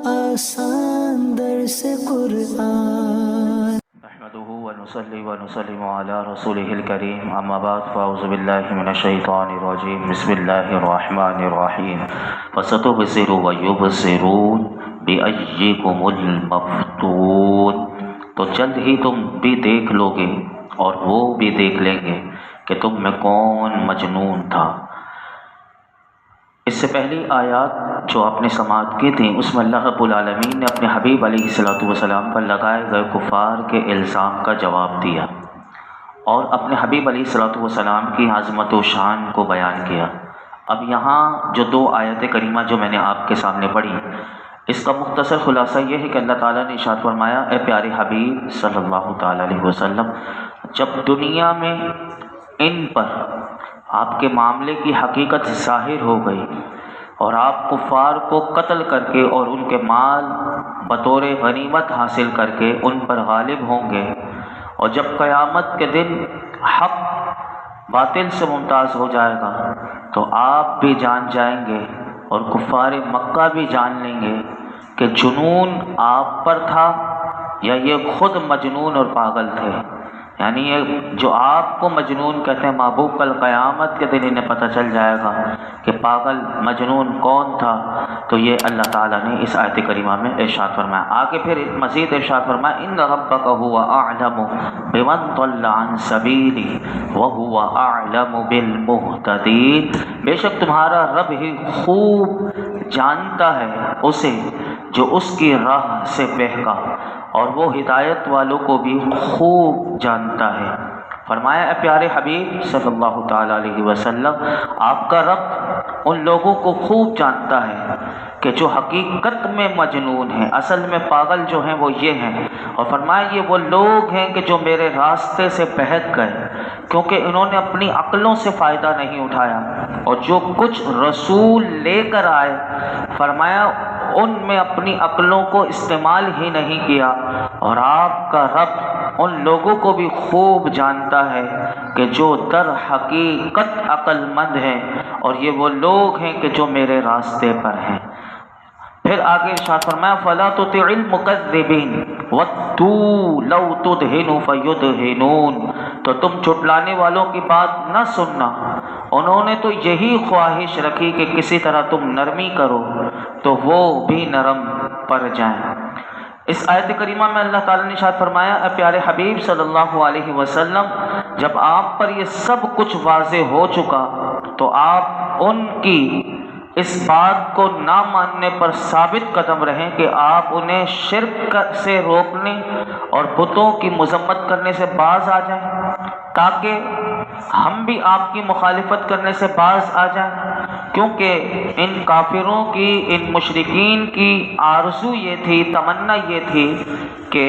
آسان درس قرآن نحمده ونصلي ونسلم على رسوله الكريم اما بعد فاعوذ بالله من الشیطان الرجیم بسم اللہ الرحمن الرحیم فستبصر ویبصرون بأیکم المفتون، تو جلد ہی تم بھی دیکھ لو گے اور وہ بھی دیکھ لیں گے کہ تم میں کون مجنون تھا۔ اس سے پہلی آیات جو آپ نے سماعت کی تھیں اس میں اللہ رب العالمین نے اپنے حبیب علیہ الصلوۃ والسلام پر لگائے گئے کفار کے الزام کا جواب دیا اور اپنے حبیب علیہ الصلوۃ والسلام کی عظمت و شان کو بیان کیا۔ اب یہاں جو دو آیت کریمہ جو میں نے آپ کے سامنے پڑھی، اس کا مختصر خلاصہ یہ ہے کہ اللہ تعالیٰ نے ارشاد فرمایا، اے پیارے حبیب صلی اللہ تعالیٰ علیہ وسلم، جب دنیا میں ان پر آپ کے معاملے کی حقیقت ظاہر ہو گئی اور آپ کفار کو قتل کر کے اور ان کے مال بطور غنیمت حاصل کر کے ان پر غالب ہوں گے، اور جب قیامت کے دن حق باطل سے ممتاز ہو جائے گا تو آپ بھی جان جائیں گے اور کفار مکہ بھی جان لیں گے کہ جنون آپ پر تھا یا یہ خود مجنون اور پاگل تھے۔ یعنی یہ جو آپ کو مجنون کہتے ہیں، محبوب کل قیامت کے دن انہیں پتہ چل جائے گا کہ پاگل مجنون کون تھا۔ تو یہ اللہ تعالیٰ نے اس آیت کریمہ میں ارشاد فرمایا۔ آگے پھر مزید ارشاد فرمایا، ان ربک هو اعلم بمن ضل عن سبیلہ وهو اعلم بالمہتدین، بے شک تمہارا رب ہی خوب جانتا ہے اسے جو اس کی راہ سے بہکا، اور وہ ہدایت والوں کو بھی خوب جانتا ہے۔ فرمایا، اے پیارے حبیب صلی اللہ تعالیٰ علیہ وسلم، آپ کا رب ان لوگوں کو خوب جانتا ہے کہ جو حقیقت میں مجنون ہیں، اصل میں پاگل جو ہیں وہ یہ ہیں، اور فرمایا یہ وہ لوگ ہیں کہ جو میرے راستے سے بہک گئے کیونکہ انہوں نے اپنی عقلوں سے فائدہ نہیں اٹھایا، اور جو کچھ رسول لے کر آئے فرمایا ان میں اپنی عقلوں کو استعمال ہی نہیں کیا، اور آپ کا رب ان لوگوں کو بھی خوب جانتا ہے کہ جو در حقیقت عقل مند ہیں، اور یہ وہ لوگ ہیں کہ جو میرے راستے پر ہیں۔ پھر آگے ارشاد فرمایا، فَلَا تُطِعِ الْمُكَذِّبِينَ وَدُّوا لَوْ تُدْهِنُ فَيُدْهِنُونَ، تو تم جھٹلانے والوں کی بات نہ سننا، انہوں نے تو یہی خواہش رکھی کہ کسی طرح تم نرمی کرو تو وہ بھی نرم پڑ جائیں۔ اس آیت کریمہ میں اللہ تعالیٰ نے ارشاد فرمایا، اے پیارے حبیب صلی اللہ علیہ وسلم، جب آپ پر یہ سب کچھ واضح ہو چکا تو آپ ان کی اس بات کو نہ ماننے پر ثابت قدم رہیں کہ آپ انہیں شرک سے روکنے اور بتوں کی مذمت کرنے سے باز آ جائیں، تاکہ ہم بھی آپ کی مخالفت کرنے سے باز آ جائیں، کیونکہ ان کافروں کی، ان مشرکین کی آرزو یہ تھی، تمنا یہ تھی کہ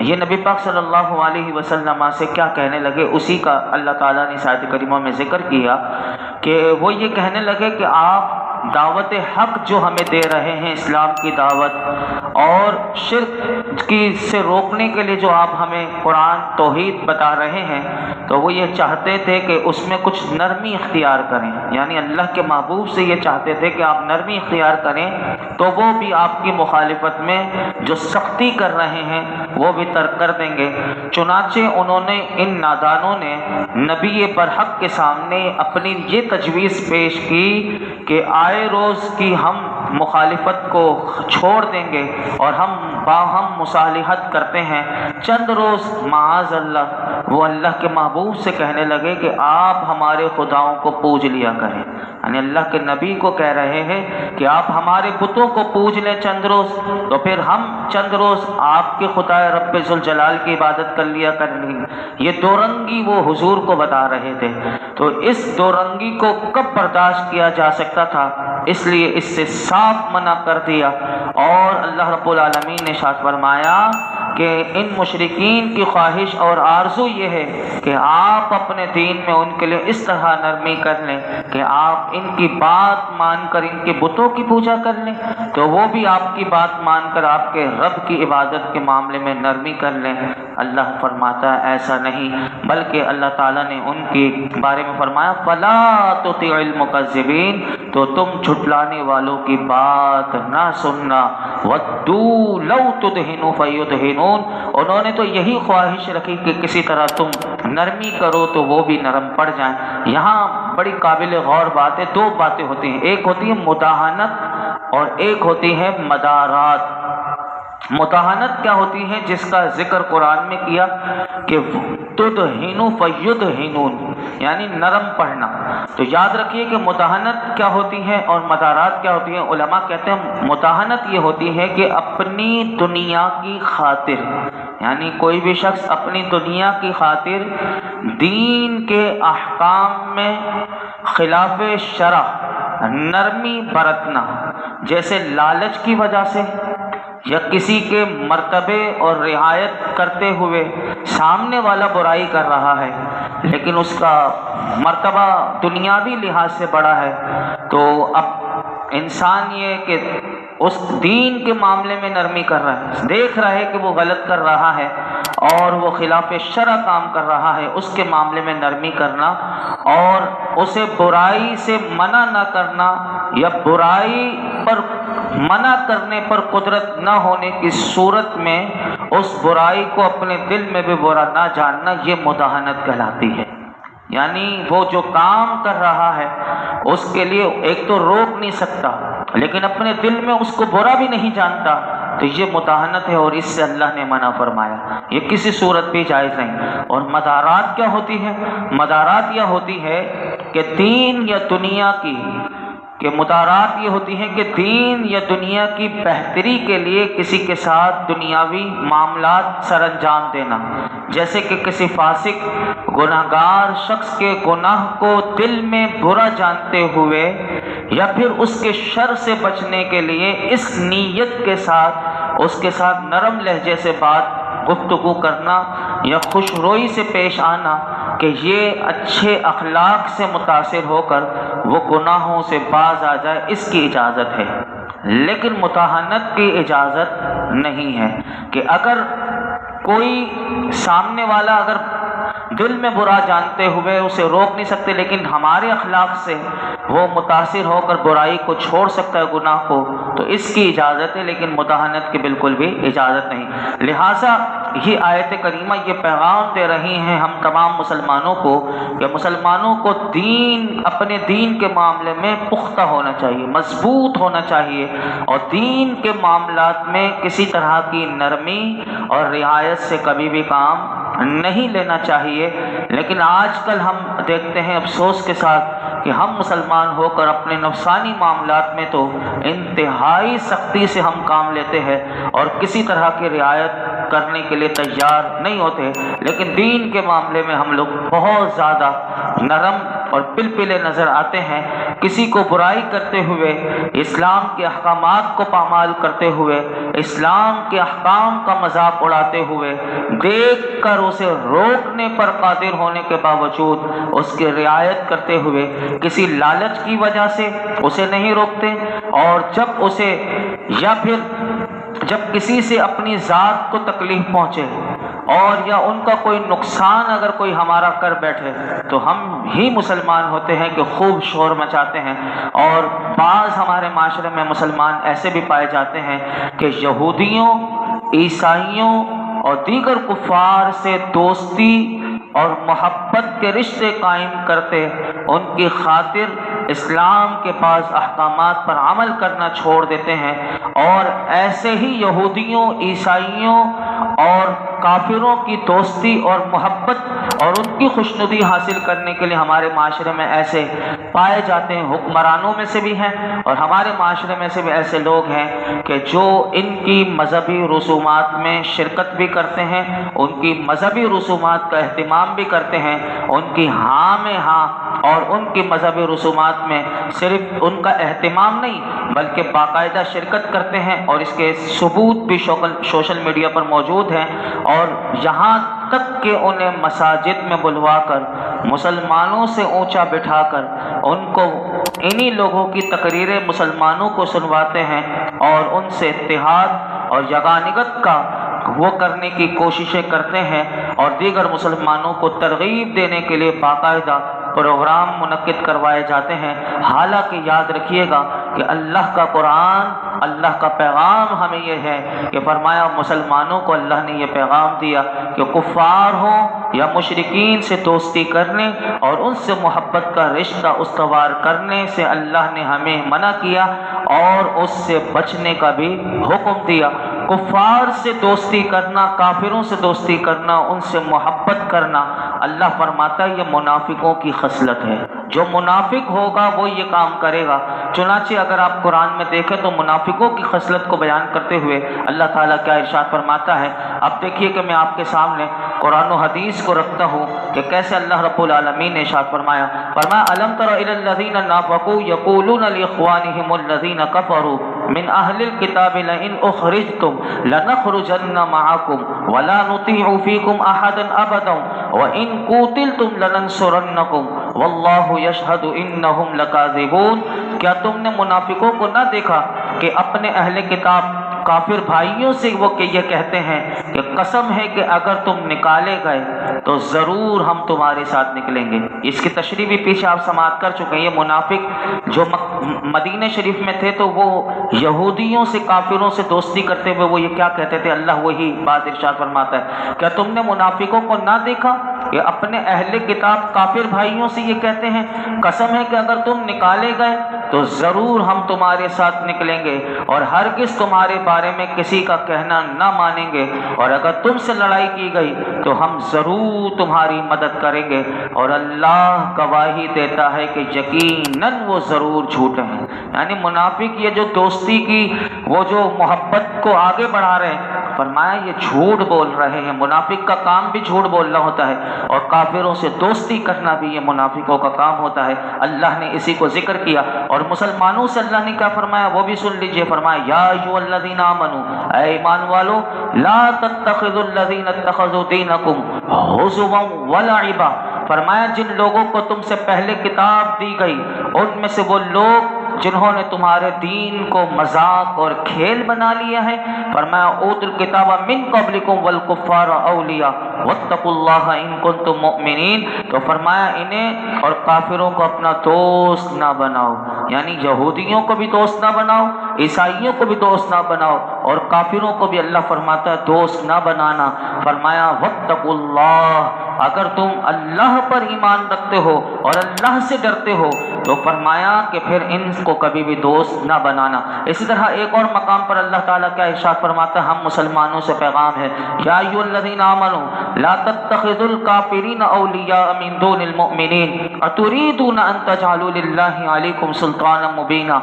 یہ نبی پاک صلی اللہ علیہ وسلم سے کیا کہنے لگے، اسی کا اللہ تعالیٰ نے آیت کریمہ میں ذکر کیا کہ وہ یہ کہنے لگے کہ آپ دعوت حق جو ہمیں دے رہے ہیں، اسلام کی دعوت، اور شرک کی سے روکنے کے لیے جو آپ ہمیں قرآن توحید بتا رہے ہیں، تو وہ یہ چاہتے تھے کہ اس میں کچھ نرمی اختیار کریں، یعنی اللہ کے محبوب سے یہ چاہتے تھے کہ آپ نرمی اختیار کریں تو وہ بھی آپ کی مخالفت میں جو سختی کر رہے ہیں وہ بھی ترک کر دیں گے۔ چنانچہ انہوں نے، ان نادانوں نے نبی برحق کے سامنے اپنی یہ تجویز پیش کی کہ آئے روز کی ہم مخالفت کو چھوڑ دیں گے اور ہم باہم مصالحت کرتے ہیں۔ چند روز معاذ اللہ وہ اللہ کے محبوب سے کہنے لگے کہ آپ ہمارے خداؤں کو پوج لیا کریں، یعنی اللہ کے نبی کو کہہ رہے ہیں کہ آپ ہمارے بتوں کو پوج لیں چند روز، تو پھر ہم چند روز آپ کے خدا رب ذوالجلال کی عبادت کر لیا کریں گے۔ یہ دو رنگی وہ حضور کو بتا رہے تھے، تو اس دو رنگی کو کب برداشت کیا جا سکتا تھا، اس لیے اس سے صاف منع کر دیا، اور اللہ رب العالمین نے ارشاد فرمایا کہ ان مشرکین کی خواہش اور آرزو یہ ہے کہ آپ اپنے دین میں ان کے لیے اس طرح نرمی کر لیں کہ آپ ان کی بات مان کر ان کے بتوں کی پوجا کر لیں، تو وہ بھی آپ کی بات مان کر آپ کے رب کی عبادت کے معاملے میں نرمی کر لیں۔ اللہ فرماتا ہے ایسا نہیں، بلکہ اللہ تعالیٰ نے ان کے بارے میں فرمایا فلا تطع المکذبین، تو تم جھٹلانے والوں کی بات نہ سننا، ودوا لو تدہنوا فیدہنون، انہوں نے تو یہی خواہش رکھی کہ کسی طرح تم نرمی کرو تو وہ بھی نرم پڑ جائیں۔ یہاں بڑی قابل غور بات ہے، دو باتیں ہوتی ہیں، ایک ہوتی ہے مداہنت اور ایک ہوتی ہے مدارات۔ مداہنت کیا ہوتی ہے؟ جس کا ذکر قرآن میں کیا کہ تدہنوا فیدہنون، یعنی نرم پڑھنا۔ تو یاد رکھیے کہ مداہنت کیا ہوتی ہے اور مدارات کیا ہوتی ہیں۔ علماء کہتے ہیں مداہنت یہ ہوتی ہے کہ اپنی دنیا کی خاطر، یعنی کوئی بھی شخص اپنی دنیا کی خاطر دین کے احکام میں خلاف شرع نرمی برتنا، جیسے لالچ کی وجہ سے یا کسی کے مرتبے اور رعایت کرتے ہوئے سامنے والا برائی کر رہا ہے لیکن اس کا مرتبہ دنیاوی لحاظ سے بڑا ہے، تو اب انسان یہ کہ اس دین کے معاملے میں نرمی کر رہا ہے، دیکھ رہا ہے کہ وہ غلط کر رہا ہے اور وہ خلاف شرع کام کر رہا ہے، اس کے معاملے میں نرمی کرنا اور اسے برائی سے منع نہ کرنا یا برائی پر منع کرنے پر قدرت نہ ہونے کی صورت میں اس برائی کو اپنے دل میں بھی برا نہ جاننا، یہ مداہنت کہلاتی ہے۔ یعنی وہ جو کام کر رہا ہے اس کے لیے ایک تو روک نہیں سکتا لیکن اپنے دل میں اس کو برا بھی نہیں جانتا، تو یہ مداہنت ہے اور اس سے اللہ نے منع فرمایا، یہ کسی صورت بھی جائز نہیں۔ اور مدارات کیا ہوتی ہے؟ مدارات یہ ہوتی ہے کہ دین یا دنیا کی مدارات یہ ہوتی ہے کہ دین یا دنیا کی بہتری کے لیے کسی کے ساتھ دنیاوی معاملات سر انجام دینا، جیسے کہ کسی فاسق گناہگار شخص کے گناہ کو دل میں برا جانتے ہوئے یا پھر اس کے شر سے بچنے کے لیے اس نیت کے ساتھ اس کے ساتھ نرم لہجے سے بات گفتگو کرنا یا خوش روئی سے پیش آنا کہ یہ اچھے اخلاق سے متاثر ہو کر وہ گناہوں سے باز آ جائے، اس کی اجازت ہے۔ لیکن مداہنت کی اجازت نہیں ہے کہ اگر کوئی سامنے والا اگر دل میں برا جانتے ہوئے اسے روک نہیں سکتے لیکن ہمارے اخلاق سے وہ متاثر ہو کر برائی کو چھوڑ سکتا ہے، گناہ کو، تو اس کی اجازت ہے، لیکن مداہنت کی بالکل بھی اجازت نہیں۔ لہٰذا یہ آیت کریمہ یہ پیغام دے رہی ہیں ہم تمام مسلمانوں کو کہ مسلمانوں کو اپنے دین کے معاملے میں پختہ ہونا چاہیے، مضبوط ہونا چاہیے اور دین کے معاملات میں کسی طرح کی نرمی اور رعایت سے کبھی بھی کام نہیں لینا چاہیے۔ لیکن آج کل ہم دیکھتے ہیں افسوس کے ساتھ کہ ہم مسلمان ہو کر اپنے نفسانی معاملات میں تو انتہائی سختی سے ہم کام لیتے ہیں اور کسی طرح کی رعایت کرنے کے لیے تیار نہیں ہوتے، لیکن دین کے معاملے میں ہم لوگ بہت زیادہ نرم اور پلپلے نظر آتے ہیں۔ کسی کو برائی کرتے ہوئے، اسلام کے احکامات کو پامال کرتے ہوئے، اسلام کے احکام کا مذاق اڑاتے ہوئے، دیکھ کر اسے روکنے پر قادر ہونے کے باوجود اس کی رعایت کرتے ہوئے کسی لالچ کی وجہ سے اسے نہیں روکتے، اور جب کسی سے اپنی ذات کو تکلیف پہنچے اور یا ان کا کوئی نقصان اگر کوئی ہمارا کر بیٹھے تو ہم ہی مسلمان ہوتے ہیں کہ خوب شور مچاتے ہیں۔ اور بعض ہمارے معاشرے میں مسلمان ایسے بھی پائے جاتے ہیں کہ یہودیوں، عیسائیوں اور دیگر کفار سے دوستی اور محبت کے رشتے قائم کرتے ان کی خاطر اسلام کے بعض احکامات پر عمل کرنا چھوڑ دیتے ہیں، اور ایسے ہی یہودیوں، عیسائیوں اور کافروں کی دوستی اور محبت اور ان کی خوشنودی حاصل کرنے کے لیے ہمارے معاشرے میں ایسے پائے جاتے ہیں۔ حکمرانوں میں سے بھی ہیں اور ہمارے معاشرے میں سے بھی ایسے لوگ ہیں کہ جو ان کی مذہبی رسومات میں شرکت بھی کرتے ہیں، ان کی مذہبی رسومات کا اہتمام بھی کرتے ہیں، ان کی ہاں میں ہاں اور ان کی مذہبی رسومات میں صرف ان کا اہتمام نہیں بلکہ باقاعدہ شرکت کرتے ہیں، اور اس کے ثبوت بھی سوشل میڈیا پر موجود ہیں، اور یہاں تک کہ انہیں مساجد میں بلوا کر مسلمانوں سے اونچا بٹھا کر ان کو انہی لوگوں کی تقریریں مسلمانوں کو سنواتے ہیں اور ان سے اتحاد اور یگانگت کا وہ کرنے کی کوششیں کرتے ہیں اور دیگر مسلمانوں کو ترغیب دینے کے لیے باقاعدہ پروگرام منعقد کروائے جاتے ہیں۔ حالانکہ یاد رکھیے گا کہ اللہ کا قرآن، اللہ کا پیغام ہمیں یہ ہے کہ فرمایا مسلمانوں کو اللہ نے یہ پیغام دیا کہ کفار ہوں یا مشرکین سے دوستی کرنے اور ان سے محبت کا رشتہ استوار کرنے سے اللہ نے ہمیں منع کیا اور اس سے بچنے کا بھی حکم دیا۔ کفار سے دوستی کرنا، کافروں سے دوستی کرنا، ان سے محبت کرنا، اللہ فرماتا ہے یہ منافقوں کی خصلت ہے۔ جو منافق ہوگا وہ یہ کام کرے گا۔ چنانچہ اگر آپ قرآن میں دیکھیں تو منافقوں کی خصلت کو بیان کرتے ہوئے اللہ تعالیٰ کیا ارشاد فرماتا ہے۔ اب دیکھیے کہ میں آپ کے سامنے قرآن و حدیث کو رکھتا ہوں کہ کیسے اللہ رب العالمین نے ارشاد فرمایا۔ الم تر الی الذین نافقوا یقولون لاخوانہم الذین کفروا من اہل الکتاب لئن اخرجتم لنخرجن معکم ولا نطیع فیکم احدا ابدا وان قوتلتم لننصرنکم واللہ یشہد انہم لکاذبون۔ کیا تم نے منافقوں کو نہ دیکھا کہ اپنے اہل کتاب کافر بھائیوں سے وہ کہ یہ کہتے ہیں کہ قسم ہے کہ اگر تم نکالے گئے تو ضرور ہم تمہارے ساتھ نکلیں گے۔ اس کی تشریح بھی پیچھے آپ سماعت کر چکے ہیں۔ یہ منافق جو مدینہ شریف میں تھے تو وہ یہودیوں سے، کافروں سے دوستی کرتے ہوئے وہ یہ کیا کہتے تھے، اللہ وہی بات ارشاد فرماتا ہے۔ کیا تم نے منافقوں کو نہ دیکھا کہ اپنے اہل کتاب کافر بھائیوں سے یہ کہتے ہیں قسم ہے کہ اگر تم نکالے گئے تو ضرور ہم تمہارے ساتھ نکلیں گے اور ہرگز تمہارے بارے میں کسی کا کہنا نہ مانیں گے، اور اگر تم سے لڑائی کی گئی تو ہم ضرور تمہاری مدد کریں گے، اور اللہ گواہی دیتا ہے کہ یقیناً وہ ضرور جھوٹے ہیں۔ یعنی منافق یہ جو دوستی کی وہ جو محبت کو آگے بڑھا رہے ہیں، فرمایا یہ جھوٹ بول رہے ہیں۔ منافق کا کام بھی جھوٹ بولنا ہوتا ہے اور کافروں سے دوستی کرنا بھی یہ منافقوں کا کام ہوتا ہے۔ اللہ نے اسی کو ذکر کیا اور مسلمانوں سے اللہ نے کیا فرمایا وہ بھی سن لیجئے۔ فرمایا یا ایھا الذین آمنوا، اے ایمان والو، لا تتخذوا الذین اتخذوا دینکم ہزوا ولعبا۔ فرمایا جن لوگوں کو تم سے پہلے کتاب دی گئی ان میں سے وہ لوگ جنہوں نے تمہارے دین کو مذاق اور کھیل بنا لیا ہے، فرمایا اوتوا الکتاب من قبلکم والکفار اولیاء واتقوا اللہ ان کنتم مؤمنین۔ تو فرمایا انہیں اور کافروں کو اپنا دوست نہ بناؤ، یعنی یہودیوں کو بھی دوست نہ بناؤ، عیسائیوں کو بھی دوست نہ بناؤ، اور کافروں کو بھی اللہ فرماتا ہے دوست نہ بنانا۔ فرمایا واتقوا اللہ، اگر تم اللہ پر ایمان رکھتے ہو اور اللہ سے ڈرتے ہو تو فرمایا کہ پھر ان کو کبھی بھی دوست نہ بنانا۔ اسی طرح ایک اور مقام پر اللہ تعالیٰ کیا ارشاد فرماتا ہے، ہم مسلمانوں سے پیغام ہے، یا ایھا الذین آمنوا لا تتخذوا الکافرین اولیاء من دون المؤمنین اتریدون ان تجعلوا للہ علیکم سلطانا مبینا۔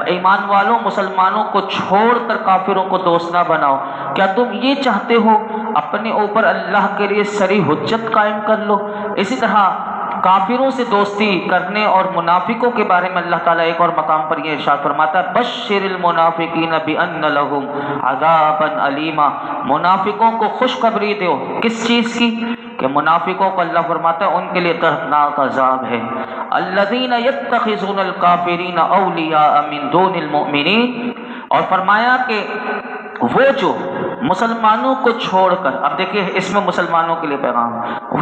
ایمان والوں، مسلمانوں کو چھوڑ کر کافروں کو دوست نہ بناؤ۔ کیا تم یہ چاہتے ہو اپنے اوپر اللہ کے لیے صریح حجت قائم کر لو؟ اسی طرح کافروں سے دوستی کرنے اور منافقوں کے بارے میں اللہ تعالیٰ ایک اور مقام پر یہ ارشاد فرماتا ہے، بشر المنافقین بان لہم عذابا علیما۔ منافقوں کو خوشخبری دو، کس چیز کی؟ کہ منافقوں کو اللہ فرماتا ہے ان کے لیے دردناک عذاب ہے۔ الذین یتخذون الکافرین اولیاء من دون المؤمنین، اور فرمایا کہ وہ جو مسلمانوں کو چھوڑ کر، اب دیکھیے اس میں مسلمانوں کے لیے پیغام،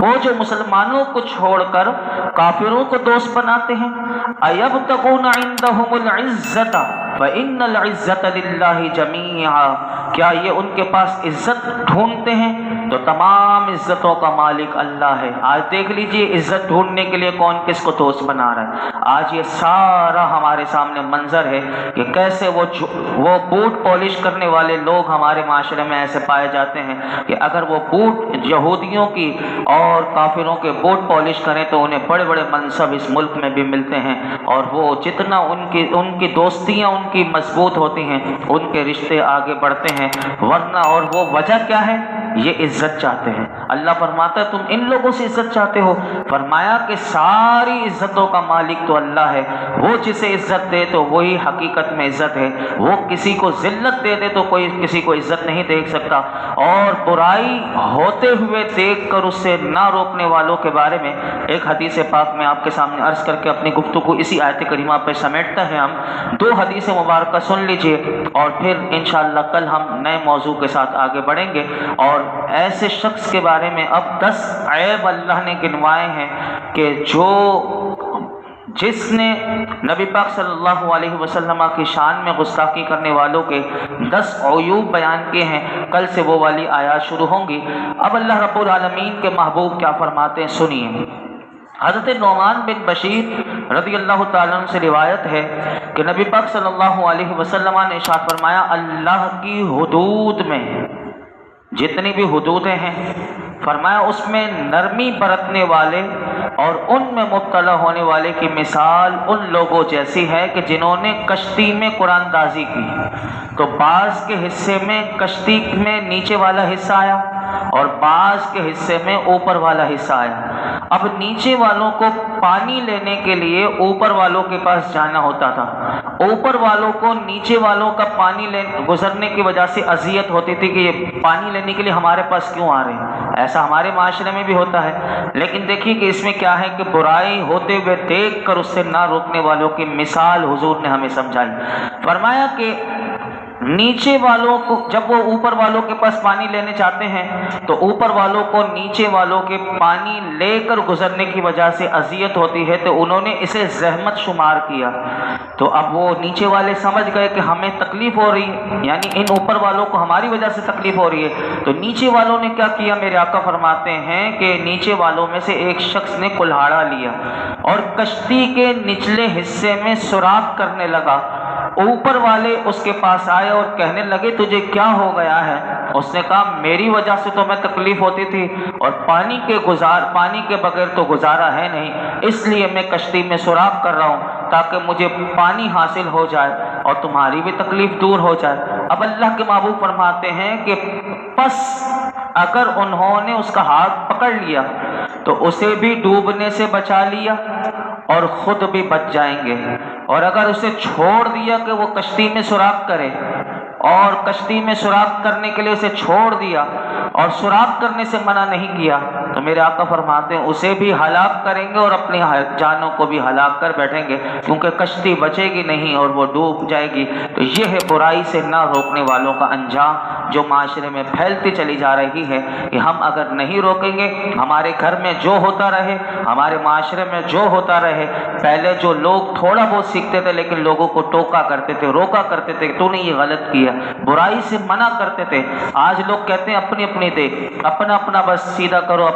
وہ جو مسلمانوں کو چھوڑ کر کافروں کو دوست بناتے ہیں، ایبتغون عندہم العزۃ فإن العزۃ للہ جمیعا، کیا یہ ان کے پاس عزت ڈھونڈتے ہیں؟ تو تمام عزتوں کا مالک اللہ ہے۔ آج دیکھ لیجئے عزت ڈھونڈنے کے لیے کون کس کو دوست بنا رہا ہے۔ آج یہ سارا ہمارے سامنے منظر ہے کہ کیسے وہ بوٹ پالش کرنے والے لوگ ہمارے معاشرے میں ایسے پائے جاتے ہیں کہ اگر وہ بوٹ یہودیوں کی اور کافروں کے بوٹ پالش کریں تو انہیں بڑے بڑے منصب اس ملک میں بھی ملتے ہیں، اور وہ جتنا ان کی دوستیاں ان کی مضبوط ہوتی ہیں ان کے رشتے آگے بڑھتے ہیں، ورنہ اور وہ وجہ کیا ہے یہ عزت چاہتے ہیں۔ اللہ فرماتا ہے تم ان لوگوں سے عزت چاہتے ہو؟ فرمایا کہ ساری عزتوں کا مالک تو اللہ ہے، وہ جسے عزت دے تو وہی حقیقت میں عزت ہے، وہ کسی کو ذلت دے دے تو کوئی کسی کو عزت نہیں دے سکتا۔ اور برائی ہوتے ہوئے دیکھ کر اس سے نہ روکنے والوں کے بارے میں ایک حدیث پاک میں آپ کے سامنے عرض کر کے اپنی گفتگو اسی آیت کریمہ پہ سمیٹتا ہے۔ ہم دو حدیث مبارکہ سن لیجئے اور پھر انشاءاللہ کل ہم نئے موضوع کے ساتھ آگے بڑھیں گے۔ اور ایسے شخص کے بارے میں اب 10 عیب اللہ نے گنوائے ہیں کہ جس نے نبی پاک صلی اللہ علیہ وسلم کی شان میں گستاخی کرنے والوں کے 10 عیوب بیان کیے ہیں۔ کل سے وہ والی آیات شروع ہوں گی۔ اب اللہ رب العالمین کے محبوب کیا فرماتے ہیں سنیے۔ حضرت نعمان بن بشیر رضی اللہ تعالیٰ عنہ سے روایت ہے کہ نبی پاک صلی اللہ علیہ وسلم نے ارشاد فرمایا اللہ کی حدود میں جتنی بھی حدودیں ہیں، فرمایا اس میں نرمی برتنے والے اور ان میں مبتلا ہونے والے کی مثال ان لوگوں جیسی ہے کہ جنہوں نے کشتی میں قرآن دازی کی تو بعض کے حصے میں کشتی میں نیچے والا حصہ آیا اور بعض کے حصے میں اوپر والا حصہ آیا۔ اب نیچے والوں کو پانی لینے کے لیے اوپر والوں کے پاس جانا ہوتا تھا، اوپر والوں کو نیچے والوں کا پانی گزرنے کی وجہ سے اذیت ہوتی تھی کہ یہ پانی لینے کے لیے ہمارے پاس کیوں آ رہے ہیں۔ ایسا ہمارے معاشرے میں بھی ہوتا ہے، لیکن دیکھیے کہ اس میں کیا ہے کہ برائی ہوتے ہوئے دیکھ کر اس سے نہ روکنے والوں کی مثال حضور نے ہمیں سمجھائی۔ فرمایا کہ نیچے والوں کو جب وہ اوپر والوں کے پاس پانی لینے چاہتے ہیں تو اوپر والوں کو نیچے والوں کے پانی لے کر گزرنے کی وجہ سے اذیت ہوتی ہے تو انہوں نے اسے زحمت شمار کیا۔ تو اب وہ نیچے والے سمجھ گئے کہ ہمیں تکلیف ہو رہی ہے، یعنی ان اوپر والوں کو ہماری وجہ سے تکلیف ہو رہی ہے، تو نیچے والوں نے کیا کیا؟ میرے آقا فرماتے ہیں کہ نیچے والوں میں سے ایک شخص نے کلہاڑا لیا اور کشتی کے نچلے حصے میں سوراخ کرنے لگا۔ اوپر والے اس کے پاس آئے اور کہنے لگے تجھے کیا ہو گیا ہے؟ اس نے کہا میری وجہ سے تو میں تکلیف ہوتی تھی اور پانی کے بغیر تو گزارا ہے نہیں، اس لیے میں کشتی میں سوراخ کر رہا ہوں تاکہ مجھے پانی حاصل ہو جائے اور تمہاری بھی تکلیف دور ہو جائے۔ اب اللہ کے محبوب فرماتے ہیں کہ پس اگر انہوں نے اس کا ہاتھ پکڑ لیا تو اسے بھی ڈوبنے سے بچا لیا اور خود بھی بچ جائیں گے، اور اگر اسے چھوڑ دیا کہ وہ کشتی میں سوراخ کرے اور کشتی میں سوراخ کرنے کے لیے اسے چھوڑ دیا اور سوراخ کرنے سے منع نہیں کیا تو میرے آقا فرماتے ہیں اسے بھی ہلاک کریں گے اور اپنی جانوں کو بھی ہلاک کر بیٹھیں گے، کیونکہ کشتی بچے گی نہیں اور وہ ڈوب جائے گی۔ تو یہ ہے برائی سے نہ روکنے والوں کا انجام جو معاشرے میں پھیلتی چلی جا رہی ہے کہ ہم اگر نہیں روکیں گے، ہمارے گھر میں جو ہوتا رہے، ہمارے معاشرے میں جو ہوتا رہے، پہلے جو لوگ تھوڑا بہت سیکھتے تھے لیکن لوگوں کو ٹوکا کرتے تھے، روکا کرتے تھے کہ تو نے یہ غلط کیا، برائی سے منع کرتے تھے، آج لوگ کہتے ہیں اپنی اپنی دیکھ، اپنا اپنا بس سیدھا کرو،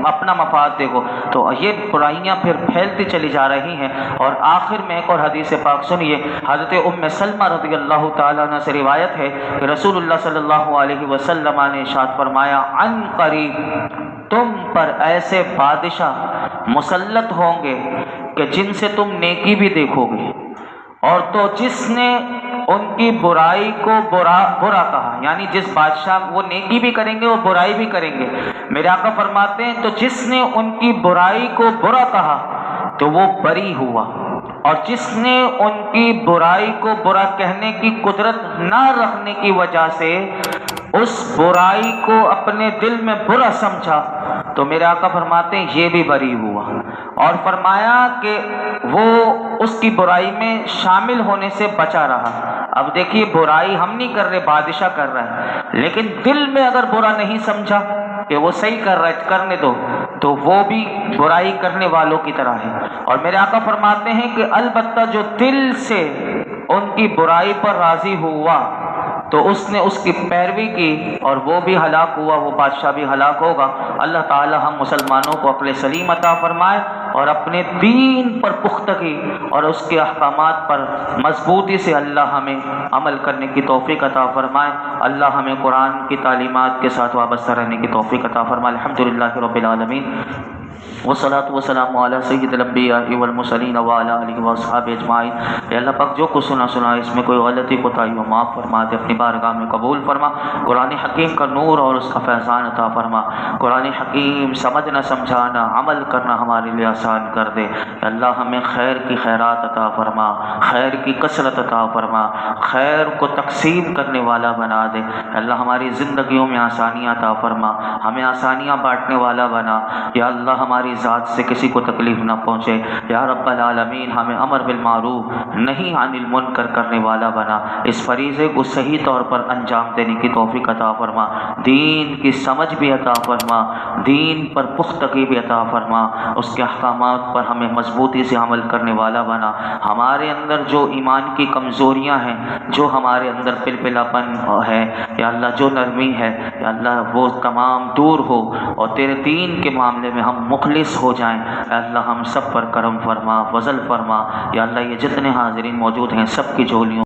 اپنا مفاد دیکھو، تو یہ برائیاں پھر پھیلتی چلی جا رہی ہیں۔ اور آخر میں ایک اور حدیث پاک سنیے، حضرت ام سلمہ رضی اللہ تعالیٰ عنہ سے روایت ہے کہ رسول اللہ صلی اللہ علیہ وسلم نے ارشاد فرمایا عن قریب تم پر ایسے بادشاہ مسلط ہوں گے کہ جن سے تم نیکی بھی دیکھو گے، اور تو جس نے ان کی برائی کو برا کہا، یعنی جس بادشاہ وہ نیکی بھی کریں گے وہ برائی بھی کریں گے، میرے آقا فرماتے ہیں تو جس نے ان کی برائی کو برا کہا تو وہ بری ہوا، اور جس نے ان کی برائی کو برا کہنے کی قدرت نہ رکھنے کی وجہ سے اس برائی کو اپنے دل میں برا سمجھا تو میرے آقا فرماتے ہیں یہ بھی بری ہوا، اور فرمایا کہ وہ اس کی برائی میں شامل ہونے سے بچا رہا۔ اب دیکھیے برائی ہم نہیں کر رہے، بادشاہ کر رہا ہے، لیکن دل میں اگر برا نہیں سمجھا کہ وہ صحیح کر رہا ہے کرنے دو تو وہ بھی برائی کرنے والوں کی طرح ہے۔ اور میرے آقا فرماتے ہیں کہ البتہ جو دل سے ان کی برائی پر راضی ہوا تو اس نے اس کی پیروی کی اور وہ بھی ہلاک ہوا، وہ بادشاہ بھی ہلاک ہوگا۔ اللہ تعالی ہم مسلمانوں کو عقل سلیم عطا فرمائے اور اپنے دین پر پختگی اور اس کے احکامات پر مضبوطی سے اللہ ہمیں عمل کرنے کی توفیق عطا فرمائے۔ اللہ ہمیں قرآن کی تعلیمات کے ساتھ وابستہ رہنے کی توفیق عطا فرمائے۔ الحمدللہ رب العالمین۔ والصلاۃ والسلام علی سید الانبیاء والمرسلین وعلی آلہ واصحابہ اجمعین۔ اے اللہ پاک جو کچھ سنا اس میں کوئی غلطی کوتاہی ہو معاف فرما دے، اپنی بارگاہ میں قبول فرما۔ قرآن حکیم کا نور اور اس کا فیضان عطا فرما۔ قرآن حکیم سمجھنا سمجھانا عمل کرنا ہمارے لیے آسان کر دے۔ اے اللہ ہمیں خیر کی خیرات عطا فرما، خیر کی کثرت عطا فرما، خیر کو تقسیم کرنے والا بنا دے۔ اے اللہ ہماری زندگیوں میں آسانیاں عطا فرما، ہمیں آسانیاں بانٹنے والا بنا۔ یا اللہ ہماری ذات سے کسی کو تکلیف نہ پہنچے۔ یا رب العالمین ہمیں امر بالمعروف نہیں عن المنکر کرنے والا بنا۔ اس فریضے کو صحیح طور پر انجام دینے کی توفیق عطا فرما، دین کی سمجھ بھی عطا فرما، دین پر پختگی بھی عطا فرما، اس کے احکامات پر ہمیں مضبوطی سے عمل کرنے والا بنا۔ ہمارے اندر جو ایمان کی کمزوریاں ہیں، جو ہمارے اندر پلپلاپن ہے یا اللہ، جو نرمی ہے یا اللہ، وہ تمام دور ہو اور تیرے دین کے معاملے میں ہم مخلص ہو جائیں۔ اے اللہ ہم سب پر کرم فرما، فضل فرما۔ یا اللہ یہ جتنے حاضرین موجود ہیں سب کی جھولیوں